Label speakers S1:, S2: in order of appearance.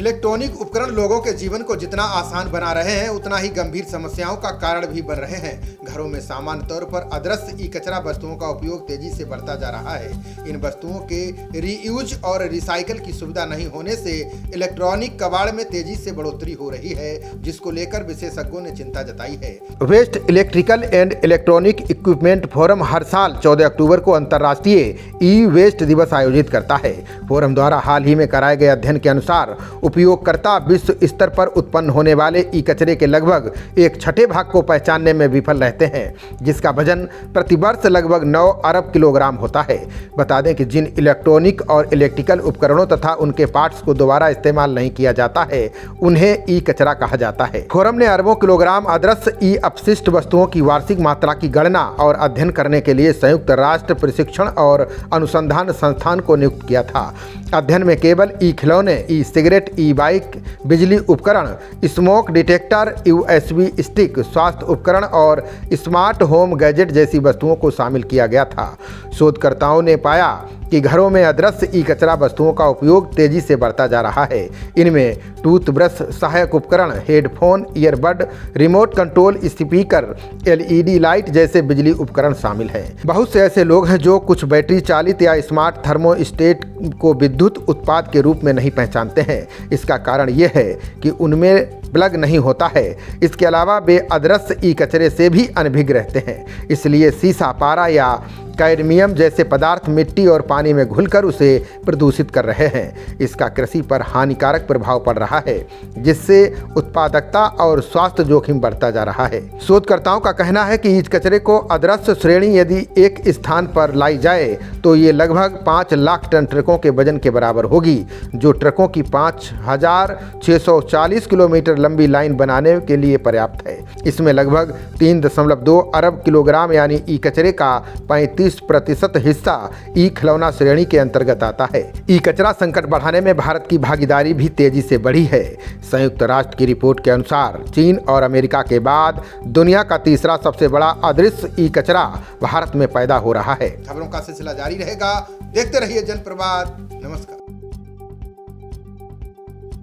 S1: Electronic उपकरण लोगों के जीवन को जितना आसान बना रहे हैं, उतना ही गंभीर समस्याओं का कारण भी बन रहे हैं। घरों में सामान्य तौर पर अदृश्य ई कचरा वस्तुओं का उपयोग तेजी से बढ़ता जा रहा है। इन वस्तुओं के रीयूज और रिसाइकल की सुविधा नहीं होने से इलेक्ट्रॉनिक कबाड़ में तेजी से बढ़ोतरी हो रही है, जिसको लेकर विशेषज्ञों ने चिंता जताई है। Waste electrical and electronic equipment forum हर साल 14 अक्टूबर को अंतर्राष्ट्रीय ई वेस्ट दिवस आयोजित करता है। फोरम द्वारा हाल ही में कराए गए अध्ययन के अनुसार उपयोगकर्ता विश्व स्तर पर उत्पन्न होने वाले ई कचरे के लगभग 1/6 भाग को पहचानने में विफल रहते हैं, जिसका वजन प्रति वर्ष लगभग 9 अरब किलोग्राम होता है। बता दें कि जिन इलेक्ट्रॉनिक और इलेक्ट्रिकल उपकरणों तथा उनके पार्ट्स को दोबारा इस्तेमाल नहीं किया जाता है, उन्हें ई कचरा कहा जाता है। फोरम ने अरबों किलोग्राम अदृश्य ई अपशिष्ट वस्तुओं की वार्षिक मात्रा की गणना और अध्ययन करने के लिए संयुक्त राष्ट्र प्रशिक्षण और अनुसंधान संस्थान को नियुक्त किया था। अध्ययन में केवल ई खिलौने, ई सिगरेट, ई बाइक, बिजली उपकरण, स्मोक डिटेक्टर, USB स्टिक, स्वास्थ्य उपकरण और स्मार्ट होम गैजेट जैसी वस्तुओं को शामिल किया गया था। शोधकर्ताओं ने पाया कि घरों में अदृश्य ई कचरा वस्तुओं का उपयोग तेजी से बढ़ता जा रहा है। इनमें टूथब्रश, सहायक उपकरण, headphone, earbud, remote control speaker, LED light जैसे बिजली उपकरण शामिल हैं। बहुत से ऐसे लोग हैं जो कुछ बैटरी चालित या स्मार्ट थर्मोस्टेट को विद्युत उत्पाद के रूप में नहीं पहचानते हैं। इसका कारण यह है कि उनमें प्लग नहीं होता है। इसके अलावा वे अदृश्य ई कचरे से भी अनभिज्ञ रहते हैं, इसलिए शीशा, पारा या कैडमियम जैसे पदार्थ मिट्टी और पानी में घुलकर उसे प्रदूषित कर रहे हैं। इसका कृषि पर हानिकारक प्रभाव पड़ रहा है, जिससे उत्पादकता और स्वास्थ्य जोखिम बढ़ता जा रहा है। शोधकर्ताओं का कहना है कि इस कचरे को अदृश्य श्रेणी यदि एक स्थान पर लाई जाए तो ये लगभग 5 लाख टन ट्रकों के वजन के बराबर होगी, जो ट्रकों की 5640 किलोमीटर लंबी लाइन बनाने के लिए पर्याप्त है। इसमें लगभग 3.2 अरब किलोग्राम यानी ई कचरे का 35% हिस्सा ई खिलौना श्रेणी के अंतर्गत आता है। ई कचरा संकट बढ़ाने में भारत की भागीदारी भी तेजी से बढ़ी है। संयुक्त राष्ट्र की रिपोर्ट के अनुसार चीन और अमेरिका के बाद दुनिया का तीसरा सबसे बड़ा अदृश्य ई कचरा भारत में पैदा हो रहा है। खबरों का सिलसिला जारी रहेगा, देखते रहिए जनप्रवाद। नमस्कार।